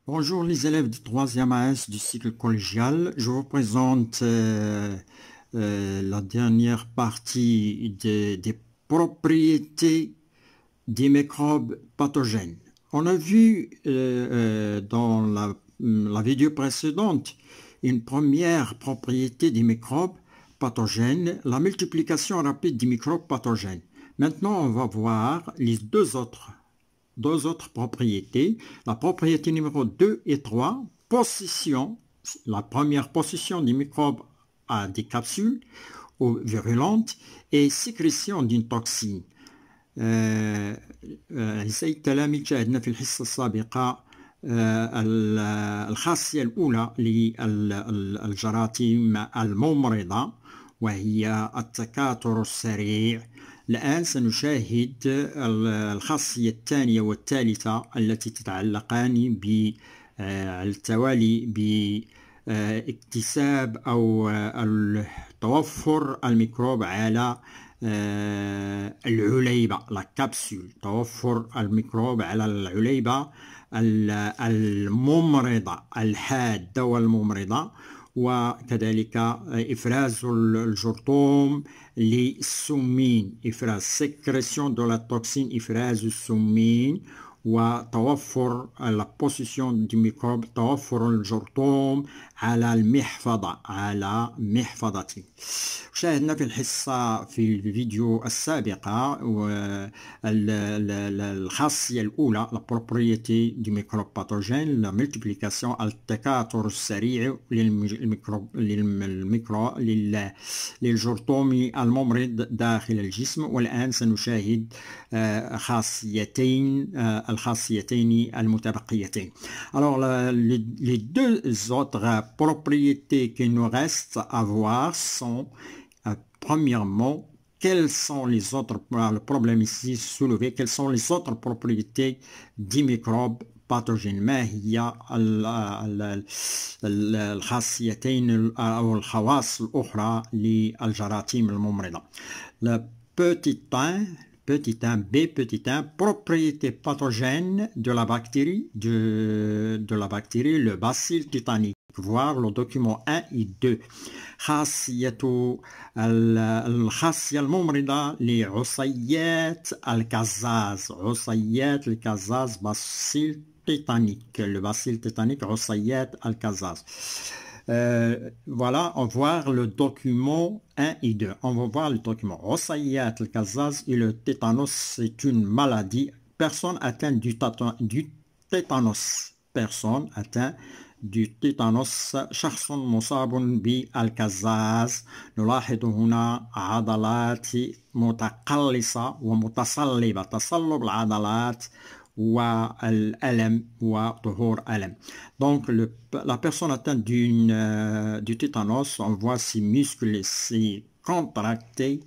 Bonjour les élèves du 3e AS du cycle collégial. Je vous présente la dernière partie des propriétés des microbes pathogènes. On a vu dans la vidéo précédente une première propriété des microbes pathogènes, la multiplication rapide des microbes pathogènes. Maintenant, on va voir les deux autres propriétés. La propriété numéro 2 et 3, position, la première position des microbes à des capsules virulentes et sécrétion d'une toxine. زي التلاميذ شاهدنا في الحصة السابقة الخاصية الأولى للجراثيم الممرضة وهي التكاثر السريع. الآن سنشاهد الخاصية الثانية والثالثة التي تتعلقان بالتوالي باكتساب أو توفر الميكروب على العليبة، لا كابسول، توفر الميكروب على العليبة الممرضة الحادة والممرضة، وكذلك إفراز الجرثوم للسمين، إفراز سكريسيون دو لا توكسين، إفراز السمين، وتوفر لا بوزيسيون دي ميكروب، توفر الجرثوم على محفظة. شاهدنا في الحصة في الفيديو السابقة الخاصية الأولى la propriété du microbe pathogène, la multiplication التكاثر السريع للجرثوم الممرض داخل الجسم. والآن سنشاهد الخاصيتين المتبقيتين. Alors les deux autres propriétés qui nous restent à voir sont premièrement, quels sont les autres, le problème ici soulevé, quelles sont les autres propriétés des microbes pathogènes؟ ما هي الخاصيتين أو الخواص الأخرى للجراثيم الممرضة؟ Le petit 1, B petit 1, propriété pathogène de la bactérie, le bacille tétanique. Voir le document 1 et 2. الخاصية الممرضة لعصيات الكزاز، عصيات الكزاز bacille tétanique، le bacille tétanique عصيات الكزاز. Voilà, on va voir le document 1 et 2. On va voir le document. عصيات الكزاز et le tétanos, c'est une maladie. Personne atteinte du tétanos. Personne atteinte du tétanos. شخص مصاب بالكزاز. نلاحظ هنا عضلات متقلصة ومتصلبة، تصلب العضلات والألم وظهور ألم. Donc la personne atteinte du tétanos, on voit ses muscles s'y contracter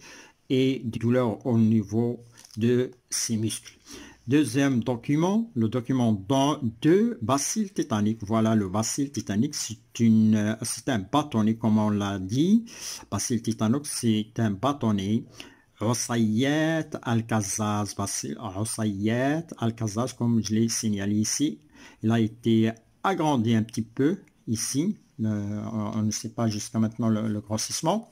et des douleurs au niveau de ses muscles. Deuxième document, le document 2, bacille tétanique. Voilà, le bacille tétanique, c'est un bâtonnet, comme on l'a dit. Bacille tétanique, c'est un bâtonnet. عصيات الكزاز، عصيات الكزاز, comme je l'ai signalé ici. Il a été agrandi un petit peu ici. On ne sait pas jusqu'à maintenant le grossissement.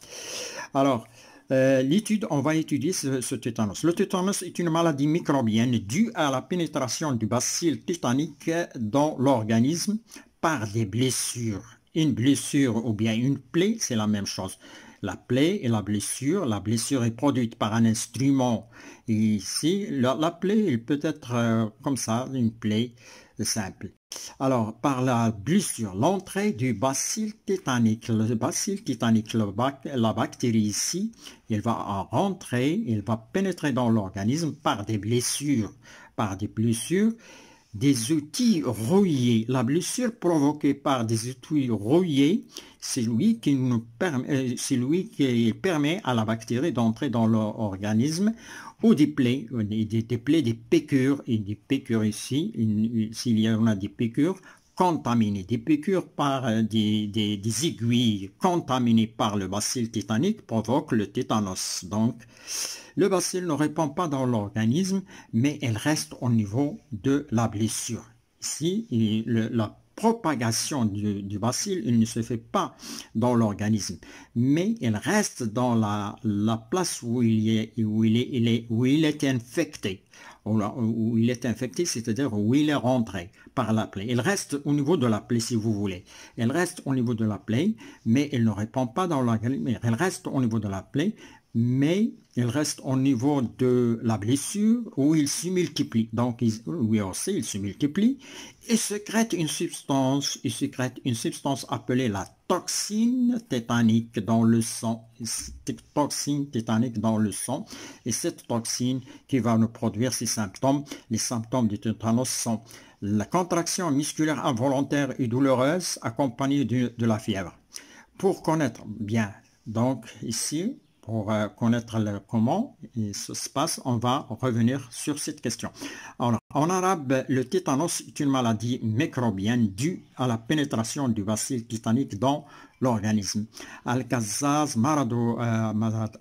Alors, on va étudier ce tétanos. Le tétanos est une maladie microbienne due à la pénétration du bacille tétanique dans l'organisme par des blessures. Une blessure ou bien une plaie, c'est la même chose. La plaie et la blessure est produite par un instrument. Et ici, la plaie, elle peut être comme ça, une plaie simple. Alors, par la blessure, l'entrée du bacille tétanique, le bacille tétanique, la bactérie ici, elle va rentrer, elle va pénétrer dans l'organisme par des blessures. Des outils rouillés. La blessure provoquée par des outils rouillés, c'est lui qui permet à la bactérie d'entrer dans l'organisme, ou des plaies, des piqûres, et des piqûres ici, s'il y en a des piqûres contaminées, des piqûres par des aiguilles contaminées par le bacille tétanique provoquent le tétanos. Donc, le bacille ne répand pas dans l'organisme, mais elle reste au niveau de la blessure. Ici, la propagation du bacille, il ne se fait pas dans l'organisme, mais il reste dans la place où il est infecté, où il est infecté, c'est-à-dire où il est rentré par la plaie. Il reste au niveau de la plaie, si vous voulez. Il reste au niveau de la plaie, mais il ne répond pas dans l'organisme. Il reste au niveau de la plaie, mais il reste au niveau de la blessure où il se multiplie. Donc, oui aussi, il se multiplie et sécrète une substance. Il sécrète une substance appelée la toxine tétanique dans le sang. Toxine tétanique dans le sang. Et cette toxine qui va nous produire ces symptômes. Les symptômes du tétanos sont la contraction musculaire involontaire et douloureuse accompagnée de la fièvre. Pour connaître bien, donc ici, pour connaître comment ça se passe, on va revenir sur cette question. Alors, en arabe, le tétanos est une maladie microbienne due à la pénétration du bacille tétanique dans l'organisme. الكزاز مرض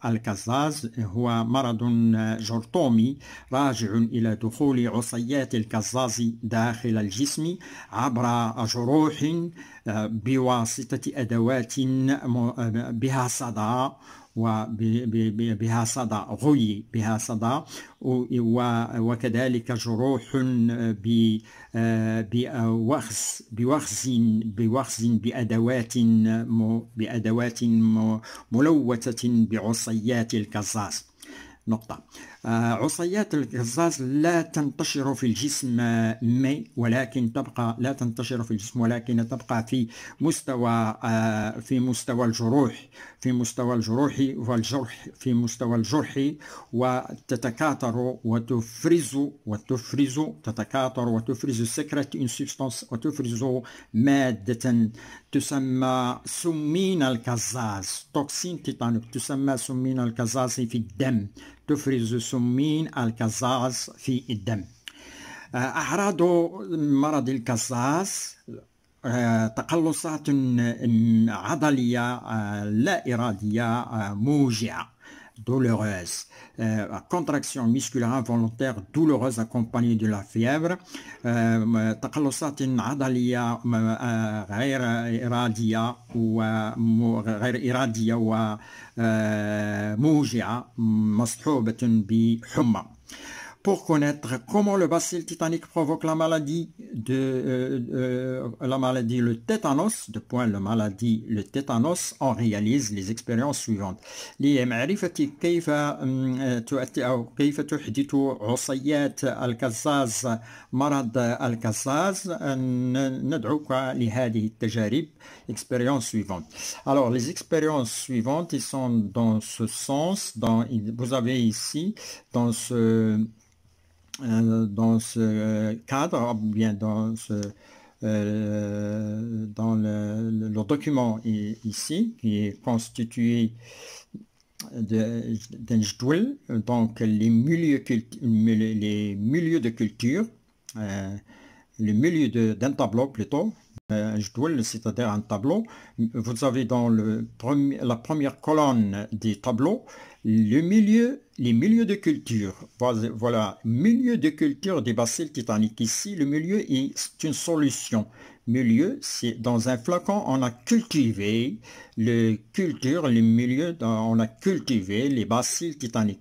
الكزاز هو مرض جرثومي راجع إلى دخول عصيات الكزاز داخل الجسم عبر جروح بواسطة أدوات بها صدى وبها صدى غي بها صدى وكذلك جروح بوخز بأدوات ملوثة بعصيات الكزاز. نقطة. عصيات الكزاز لا تنتشر في الجسم ولكن تبقى لا تنتشر في الجسم ولكن تبقى في مستوى الجروح في مستوى الجرح وتتكاثر وتفرز سكرة une substance وتفرز مادة تسمى سمين الكزاز توكسين تيتانيك تسمى سمين الكزاز في الدم تفرز سمين الكزاز في الدم. أعراض مرض الكزاز تقلصات عضلية لا إرادية موجعة douloureuse, contraction musculaire involontaire douloureuse accompagnée de la fièvre, تقلصات عضلية غير إرادية وموجعة مصحوبة بحمى. Pour connaître comment le bacille tétanique provoque la maladie, le tétanos, le tétanos, on réalise les expériences suivantes. لمعرفة كيف تحدث عصيات الكزاز مرض الكزاز ندعوك لهذه التجارب. Expériences suivantes. Alors, les expériences suivantes, ils sont dans ce sens. Vous avez ici, dans ce cadre, bien dans le document ici, qui est constitué d'un jdoul, donc les milieux de culture, le milieu d'un tableau plutôt, c'est-à-dire un tableau. Vous avez dans la première colonne des tableaux les milieux de culture. Voilà, milieu de culture des bacilles tétaniques. Ici, le milieu est une solution. Milieu, c'est dans un flacon, on a cultivé les bacilles tétaniques.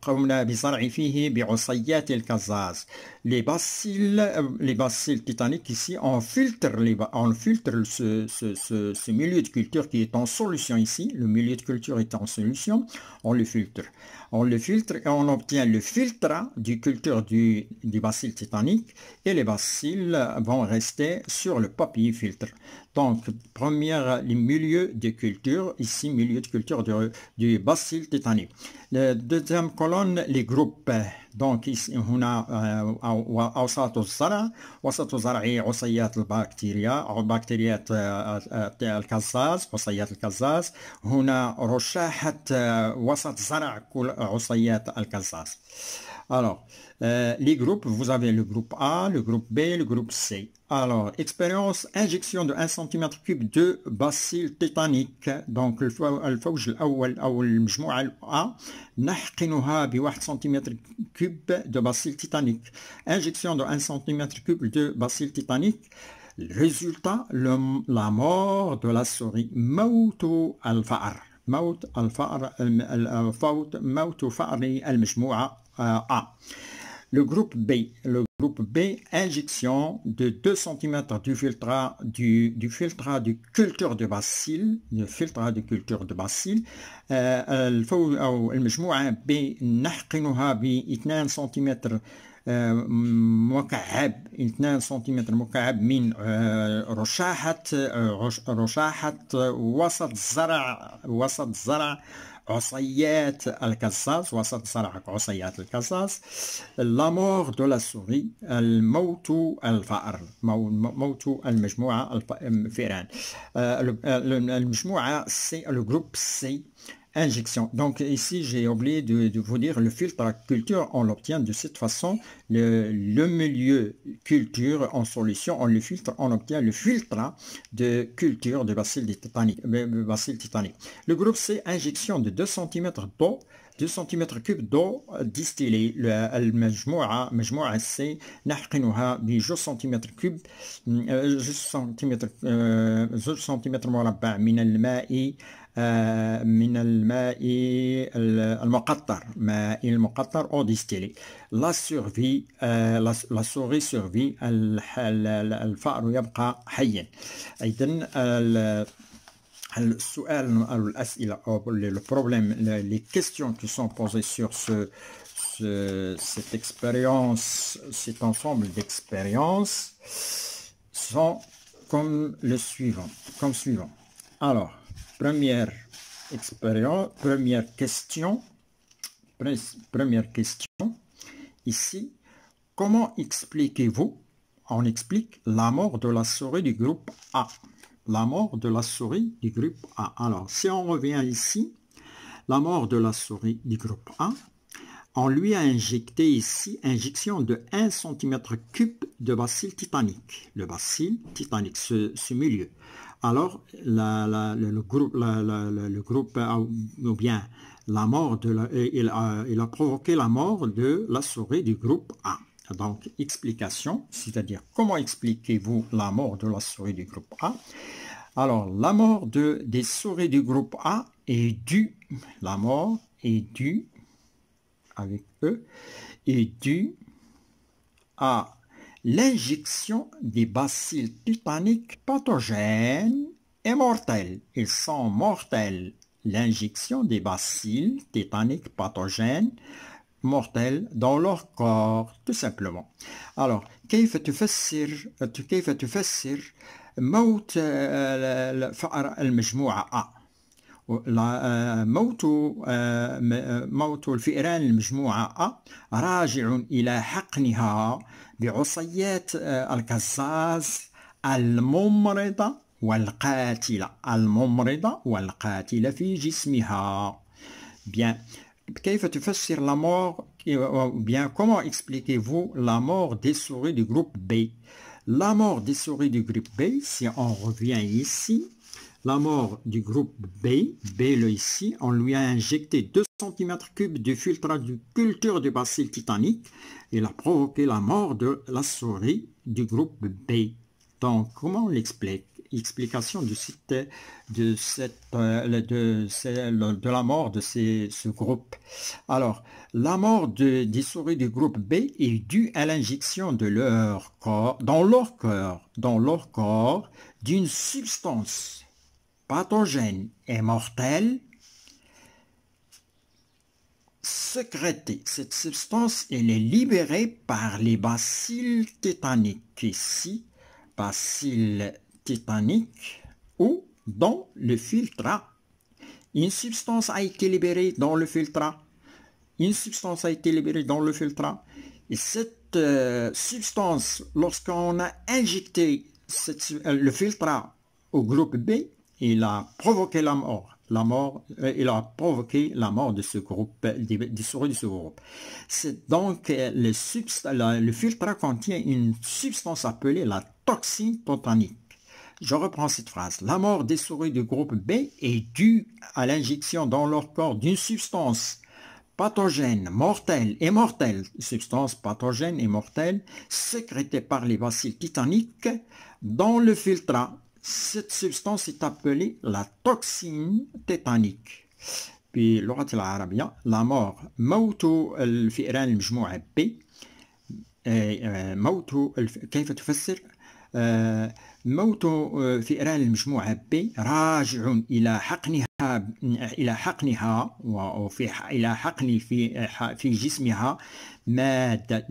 قمنا بزرع فيه بعصيات الكزاز. Les bacilles tétaniques ici, on filtre ce milieu de culture qui est en solution ici. Le milieu de culture est en solution, on le filtre et on obtient le filtre du culture du bacille tétanique et les bacilles vont rester sur le papier filtre. Donc, les milieux de culture, ici, milieu de culture du bacille tétanique. La deuxième colonne, les groupes. Donc, ici, هنا أوساط الزرع. وسط الزرع عصيات البكتيريا أو بكتيريات الكزاز، عصيات الكزاز. هنا رشاحة وسط زرع كل عصيات الكزاز. Alors, les groupes, vous avez le groupe A, le groupe B, le groupe C. Alors, expérience, injection de 1 cm3 de bacille tétanique. Donc, الفوج الأول أو المجموعة A نحقنها ب1 cm3 de bacille tétanique. Injection de 1 cm3 de bacille tétanique. Résultat, la mort de la souris. موت الفأر. موت الفأر موت فأر المجموعة A. Le groupe B, injection de 2 cm du filtre de culture de bacille, أو المجموعة B نحقنها ب 2 سنتيمتر مكعب 2 سنتيمتر مكعب من رشاحة وسط زرع عصيات الكزاز. وسط زرع عصيات الكزاز. la mort de la souris. الموت الفأر. موت المجموعة الفئران. المجموعة C, le groupe C. Injection. Donc ici j'ai oublié de vous dire le filtre à culture, on l'obtient de cette façon. Le milieu culture en solution, on le filtre, on obtient le filtre de culture de bacille tétanique. Le groupe C, injection de 2 cm d'eau, 2 cm3 d'eau distillée. المجموعة C نحقنها ب 2 cm3 2 سنتيمتر مربع من الماء المقطر. ماء المقطر او ديستيلي. لا سوري سيرفي. الفأر يبقى حيا. اذا السؤال او الاسئله او le problème, les questions qui sont posées sur cette expérience, cet ensemble d'expériences sont comme suivant. Alors, première expérience, première question, ici, comment expliquez-vous? On explique la mort de la souris du groupe A. La mort de la souris du groupe A. Alors, si on revient ici, la mort de la souris du groupe A, on lui a injecté ici, injection de 1 cm3 de bacille tétanique. Le bacille tétanique, ce milieu. Alors, le groupe, ou bien la mort il a provoqué la mort de la souris du groupe A. Donc, explication, c'est-à-dire comment expliquez-vous la mort de la souris du groupe A? Alors, la mort des souris du groupe A est due, la mort est due, avec E, est due à l'injection des bacilles tétaniques pathogènes et mortels. Ils sont mortels. L'injection des bacilles tétaniques pathogènes mortels dans leur corps, tout simplement. Alors, كيف تفسر موت فأر المجموعة A؟ موت الفئران المجموعة A راجع إلى حقنها بعصيات الكزاز الممرضة والقاتلة في جسمها. Bien. كيف تفسر la mort, bien comment expliquez-vous la mort des souris du groupe B? La mort des souris du groupe B, si on revient ici, la mort du groupe B, ici, on lui a injecté 2 cm3 de filtre de culture de bacille tétanique. Il a provoqué la mort de la souris du groupe B. Donc, comment on l'explique? Explication de la mort de ce groupe. Alors, la mort des souris du groupe B est due à l'injection de dans leur corps d'une substance pathogène et mortelle sécrétée. Cette substance, elle est libérée par les bacilles tétaniques. Ici, bacilles tétanique ou dans le filtre. Une substance a été libérée dans le filtre. Et cette substance, lorsqu'on a injecté le filtre au groupe B, il a provoqué la mort. la mort, il a provoqué la mort de ce groupe, des souris de ce groupe. C'est donc le filtre contient une substance appelée la toxine tétanique. Je reprends cette phrase. La mort des souris du groupe B est due à l'injection dans leur corps d'une substance pathogène, mortelle, substance pathogène et mortelle, sécrétée par les bacilles tétaniques dans le filtre. Cette substance est appelée la toxine tétanique. باللغة العربية la mort موت الفئران المجموعة B كيف تفسر موت فئران المجموعة B راجع إلى حقنها إلى حقن في جسمها مادة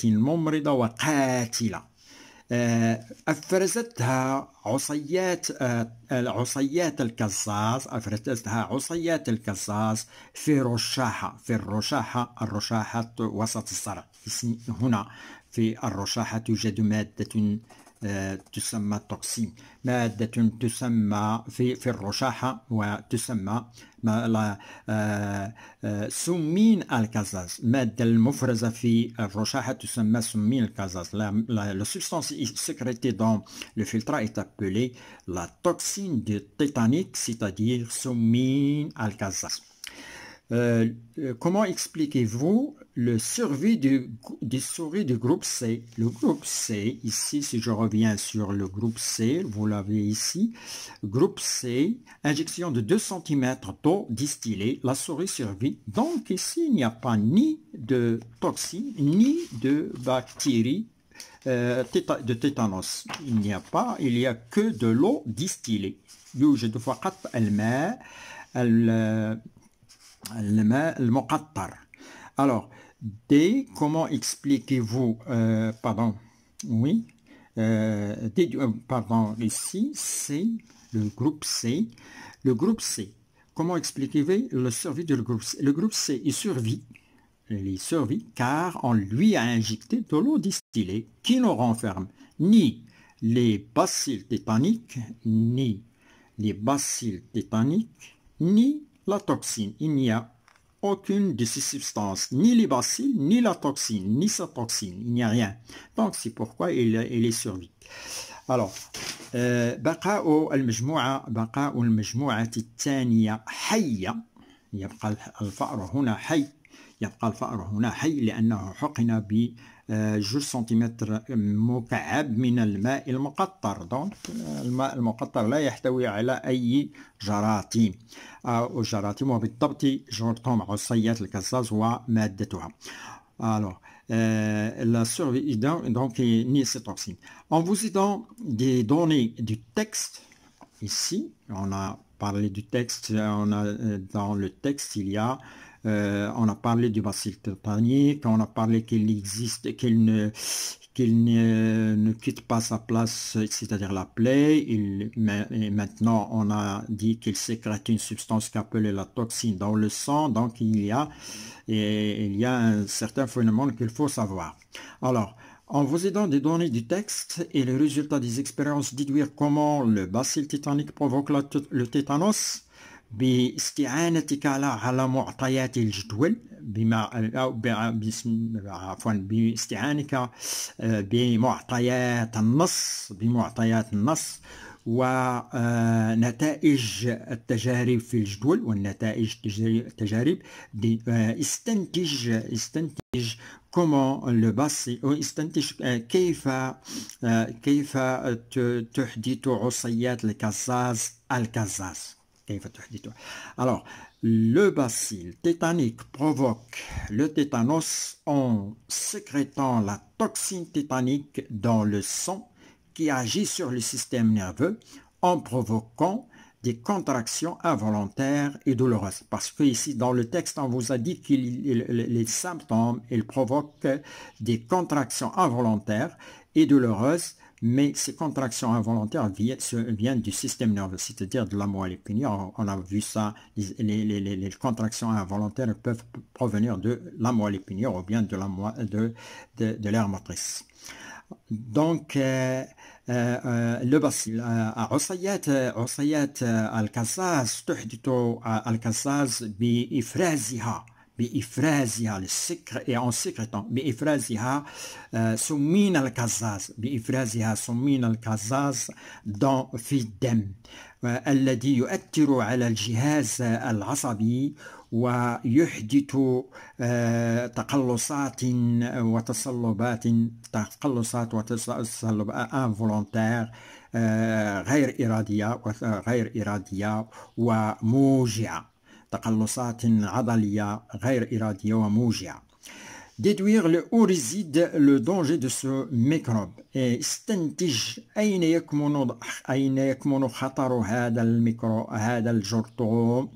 ممرضة وقاتلة أفرزتها عصيات الكزاز في الرشاحة وسط الصرع. هنا في الرشاحة توجد مادة تسمى توكسين، مادة تسمى في الرشاحة وتسمى سمين الكازاز. مادة المفرزة في الرشاحة تسمى سمين الكازاز. La substance sécrétée dans le filtre est appelée la toxine de tétanique, c'est-à-dire summin al-kazaz. Comment expliquez-vous le survie des souris du groupe C? Le groupe C, ici, si je reviens sur le groupe C, vous l'avez ici, groupe C, injection de 2 cm d'eau distillée, la souris survit. Donc ici, il n'y a pas ni de toxine, ni de bactéries de tétanos. Il n'y a que de l'eau distillée. يوجد فقط الماء المقطر. Alors, D, comment expliquez-vous, ici, C, le groupe C. Le groupe C, comment expliquez-vous le survie du groupe C? Le groupe C, il survit car on lui a injecté de l'eau distillée qui ne renferme ni les bacilles tétaniques, ni la toxine. Il n'y a aucune de ces substances, ni les bacilles, ni la toxine, ni sa toxine. Il n'y a rien. Donc, c'est pourquoi il est survie. Alors, بقاء المجموعة الثانية حية. يبقى الفأر هنا حي لأنه حقن ب 2 سنتيمتر مكعب من الماء المقطر. دونك الماء المقطر لا يحتوي على أي جراثيم وبالضبط جرثوم عصيات الكزاز ومادتها. Alors, la survie, donc, ni ces toxines. En vous aidant des données du texte, ici, on a parlé du texte, dans le texte, il y a on a parlé du bacille tétanique, on a parlé qu'il ne quitte pas sa place, c'est-à-dire la plaie. Et maintenant, on a dit qu'il sécrète une substance qu'appelée la toxine dans le sang. Donc, il y a un certain phénomène qu'il faut savoir. Alors, en vous aidant des données du texte et les résultats des expériences, déduire comment le bacille tétanique provoque le tétanos. باستعانتك على معطيات الجدول باستعانك بمعطيات النص ونتائج التجارب في الجدول والنتائج التجارب. استنتج comment le bacille استنتج كيف تحدث عصيات الكزاز. Alors, le bacille tétanique provoque le tétanos en sécrétant la toxine tétanique dans le sang qui agit sur le système nerveux en provoquant des contractions involontaires et douloureuses. Parce que ici, dans le texte, on vous a dit que les symptômes, ils provoquent des contractions involontaires et douloureuses. Mais ces contractions involontaires viennent du système nerveux, c'est-à-dire de la moelle épinière. On a vu ça, les contractions involontaires peuvent provenir de la moelle épinière ou bien de l'aire motrice. Donc, الباسيل. عصيات الكزاز تحدث الكزاز بإفرازها للسكر et en sécrétant بإفرازها سمين الكزاز في الدم الذي يؤثر على الجهاز العصبي ويحدث تقلصات وتصلبات involontaires غير إرادية وموجعة. تقلصات عضلية غير إرادية وموجعة. Déduire où réside le danger de ce microbe. استنتج أين يكمن خطر هذا الجرثوم.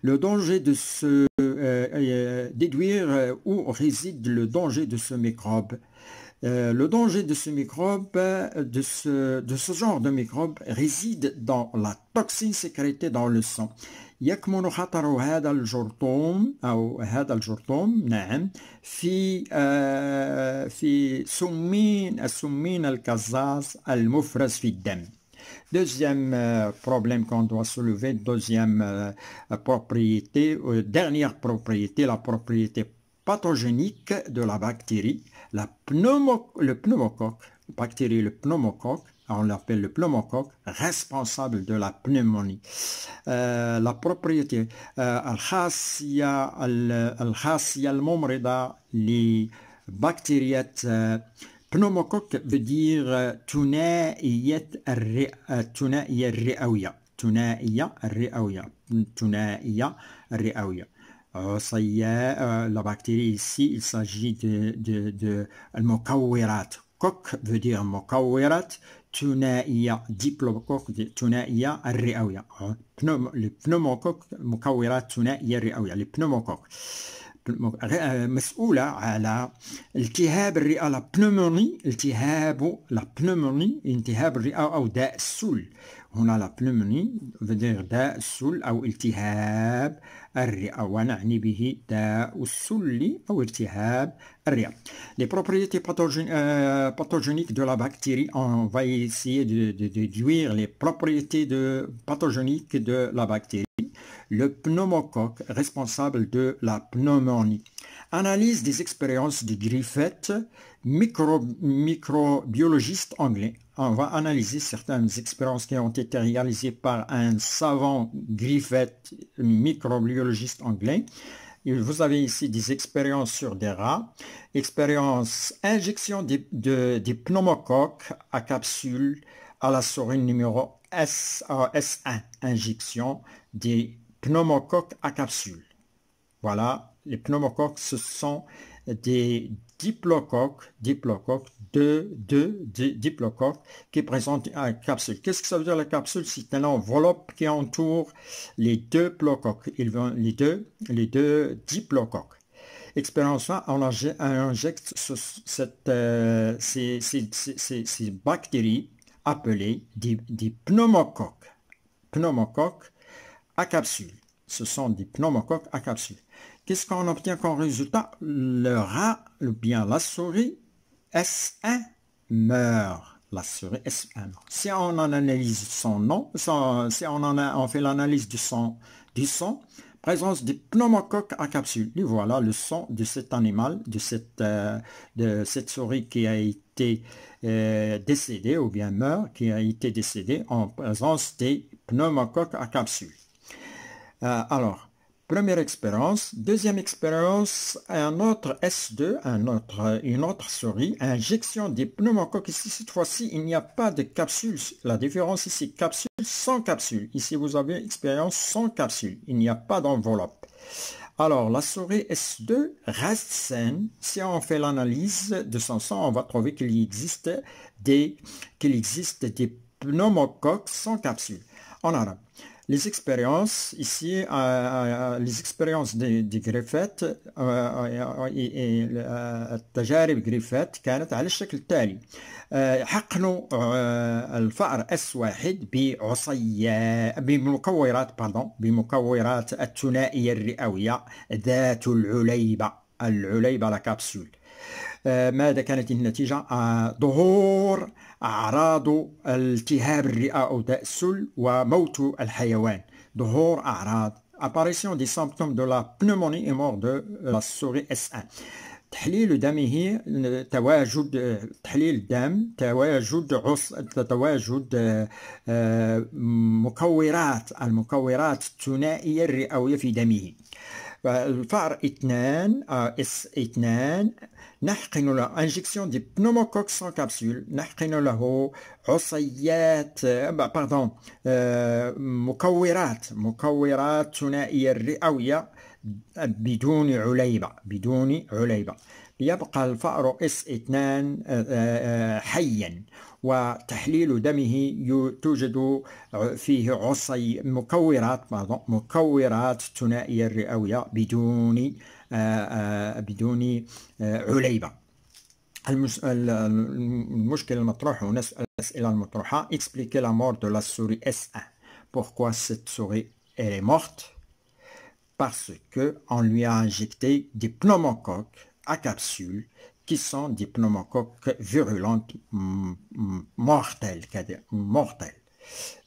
Le danger de ce déduire où réside le danger de ce microbe. Le danger de ce microbe, de ce genre de microbe, réside dans la toxine sécrétée dans le sang. يكمن خطر هذا الجرثوم نعم في السمين الكزاز المفرز في الدم. Deuxième problème qu'on doit soulever, deuxième propriété, dernière propriété, la propriété pathogénique de la bactérie, le pneumocoque, bactérie le pneumocoque, on l'appelle le pneumocoque, responsable de la pneumonie. La propriété الخاصية الممرضة لبكتيريا pneumocoque veut dire ثنائية الرئوية. La bactérie ici, il s'agit de المكورات. Coque veut dire مكورات. ثنائية ديبلوكوك ثنائية الرئوية. البنوموكوك مكورات ثنائية الرئوية. البنوموكوك مسؤولة على التهاب الرئة. التهاب الرئة أو داء السل. هنا لا بنوموني داء السل أو التهاب الرئة ونعني به داء السل أو التهاب الرئة. Les propriétés pathogéniques de la bactérie, on va essayer de déduire les propriétés pathogéniques de la bactérie. Le pneumocoque responsable de la pneumonie. Analyse des expériences de Griffith, microbiologiste anglais. On va analyser certaines expériences qui ont été réalisées par un savant Griffith, microbiologiste anglais. Vous avez ici des expériences sur des rats. Expérience injection des pneumocoques à capsule à la souris numéro S1. Injection des pneumocoques à capsule. Voilà, les pneumocoques, ce sont des diplocoques, deux diplocoques qui présentent une capsule. Qu'est-ce que ça veut dire la capsule? C'est une enveloppe qui entoure les deux pneumocoques, les deux diplocoques. Expérience 1, on injecte ces bactéries appelées des pneumocoques à capsule. Ce sont des pneumocoques à capsule. Qu'est-ce qu'on obtient comme résultat? Le rat, ou bien la souris S1 meurt. La souris S1 meurt. Si on analyse son nom, si on fait l'analyse du sang, présence des pneumocoques à capsule. Et voilà le sang de cet animal, de cette souris qui a été décédée ou bien meurt, qui a été décédée en présence des pneumocoques à capsule. Alors, première expérience. Deuxième expérience, un autre S2, une autre souris, injection des pneumocoques. Ici, cette fois-ci, il n'y a pas de capsule. La différence ici, capsule sans capsule. Ici, vous avez expérience sans capsule. Il n'y a pas d'enveloppe. Alors, la souris S2 reste saine. Si on fait l'analyse de son sang, on va trouver qu'il existe des pneumocoques sans capsule. En arabe. Les expériences ici, les expériences de Griffith التجارب Griffith كانت على الشكل التالي. حقنوا الفأر S1 بمكورات الثنائية الرئوية ذات العليبة لا كبسول. ماذا كانت النتيجة؟ ظهور أعراض التهاب الرئة أو داء السل وموت الحيوان. ظهور أعراض apparition des symptômes de la pneumonie et mort de la souris S1. تحليل دمه تواجد تحليل الدم تواجد المكورات الثنائية الرئوية في دمه. الفأر 2 S2 نحقن له انجكسيون دي بنوموكوك سون كابسول، نحقن له عصيات مكورات ثنائية الرئوية بدون عليبة. يبقى الفأر S2 حيا، وتحليل دمه توجد فيه مكورات ثنائية الرئوية بدون عليبة. المشكل المطروح هنا، الأسئلة المطروحة: expliquer la mort de la souris S1. Pourquoi cette souris est morte? Parce qu'on lui a injecté des pneumocoques à capsule qui sont des pneumocoques virulentes mortelles.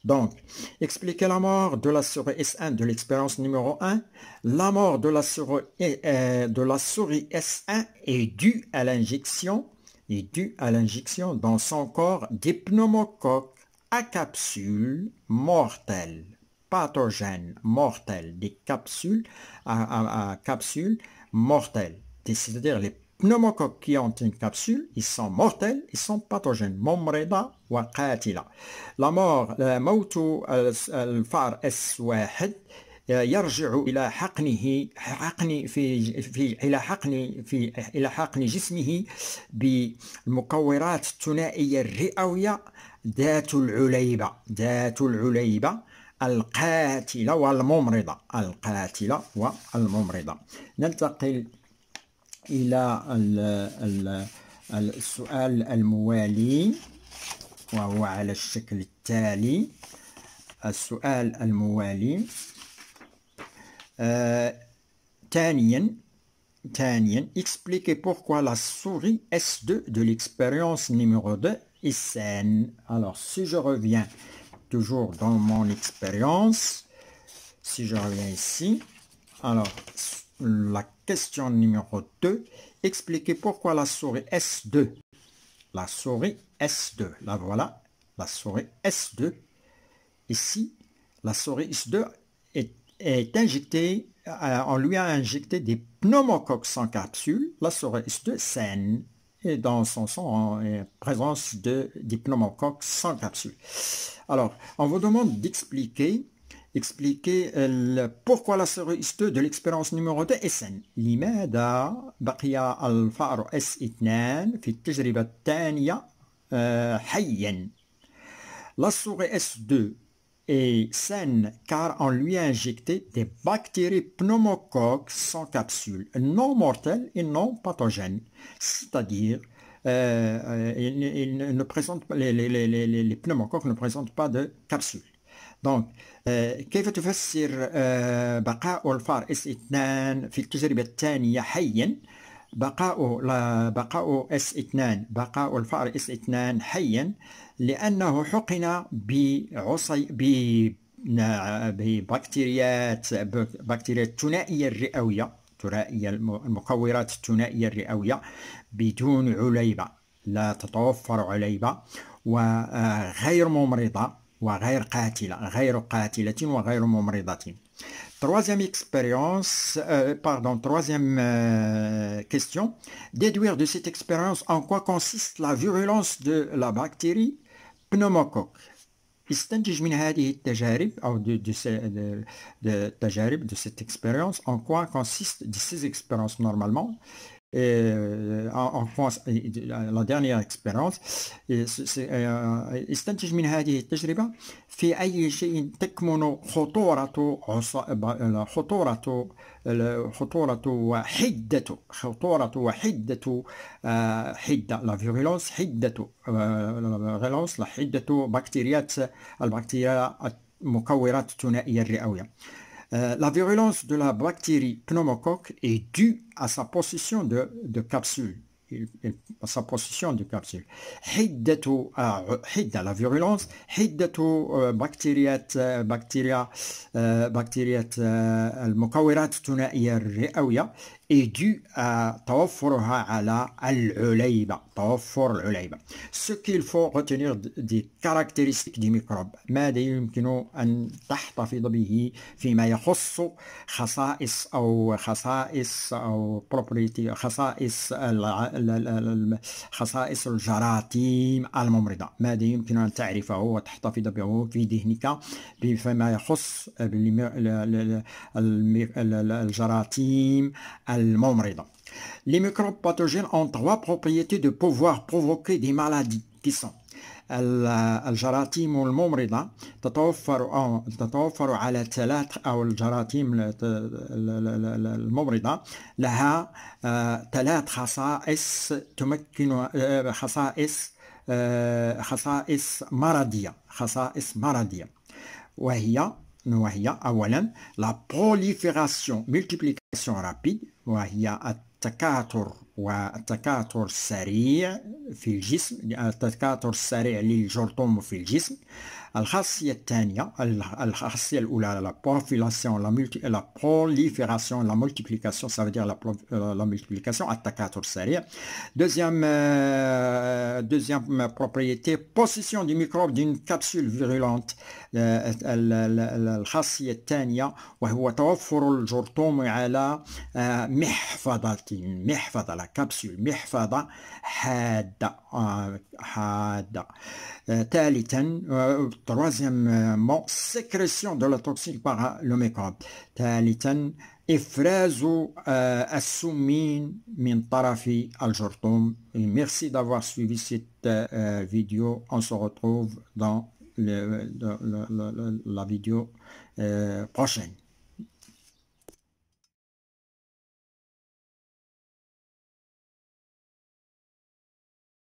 Donc, expliquer la mort de la souris S1 de l'expérience numéro 1. La mort de la souris S1 est due à l'injection dans son corps des pneumocoques à capsule mortelle, pathogènes mortels, des capsules à capsules mortelles. C'est-à-dire les pneumocoques qui ont une capsule, ils sont mortels, ils sont pathogènes. ممرضة وقاتلة. La mort موت الفأر S1 يرجع إلى حقن جسمه بالمكورات الثنائية الرئوية ذات العليبة القاتلة والممرضة. ننتقل إلى السؤال الموالي، وهو على الشكل التالي. السؤال الموالي ثانيا expliquez pourquoi la souris S2 de l'expérience numéro 2 est saine. Alors, si je reviens toujours dans mon expérience, si je reviens ici, alors la question numéro 2, expliquez pourquoi la souris S2, la voilà, la souris S2, ici, la souris S2 est injectée, on lui a injecté des pneumocoques sans capsule, la souris S2 saine, et dans son sang en présence des pneumocoques sans capsule. Alors, on vous demande d'expliquer pourquoi la souris S2 de l'expérience numéro 2 est saine. لماذا بقي الفأر S2 في التجربة الثانية حيا؟ La souris S2 est saine car on lui a injecté des bactéries pneumocoques sans capsule, non mortelles et non pathogènes. C'est-à-dire, les pneumocoques ne présentent pas de capsule. Donc, كيف تفسر بقاء الفأر S2 في التجربة الثانية حيا؟ بقاء الفأر S2 حيا لأنه حقن ببكتيريات ثنائية الرئوية، المكورات الثنائية الرئوية بدون عليبة، لا تتوفر عليبة، وغير ممرضة وغير قاتلة وغير ممرضة. Troisième question. Déduire de cette expérience en quoi consiste la virulence de la bactérie pneumocoque. استنتج من هذه التجارب أو de cette expérience en quoi consiste de ces expériences normalement. La dernière expérience استنتج من هذه التجربة في أي شيء تكمن خطورة وحدة la virulence حدة البكتيريا المكورات الثنائية الرئوية. La virulence de la bactérie pneumocoque est due à sa possession de capsules. sa possession de capsule. حدة la virulence حدة بكتيريا المكورات الثنائية الرئوية est due à توفرها على العليبة. توفر العليبة. Ce qu'il faut retenir des caractéristiques du microbe. ماذا يمكن أن تحتفظ به فيما يخص خصائص أو property خصائص الجراثيم الممرضة. ماذا يمكن أن تعرفه وتحتفظ به في ذهنك فيما يخص الجراثيم الممرضة. Les microbes pathogènes ont trois propriétés de pouvoir provoquer des maladies qui sont الجراثيم الممرضة تتوفر على ثلاث أو الجراثيم الممرضة لها ثلاث خصائص تمكن خصائص مرضية وهي أولا la prolifération multiplication rapide وهي التكاثر السريع في الجسم التكاثر السريع للجرثوم في الجسم. الخاصية الثانية الخاصية الأولى la prolifération la multiplication ça veut dire la multiplication التكاثر السريع. Deuxième propriété possession du microbe d'une capsule virulente. الخاصية الثانية وهو توفر الجرثوم على محفظة la capsule محفظة حادة. ثالثا troisièmement sécrétion de la toxine par le microbe. ثالثا إفراز السمين من طرف الجرثوم. Merci d'avoir suivi cette vidéo. On se retrouve dans la vidéo prochaine.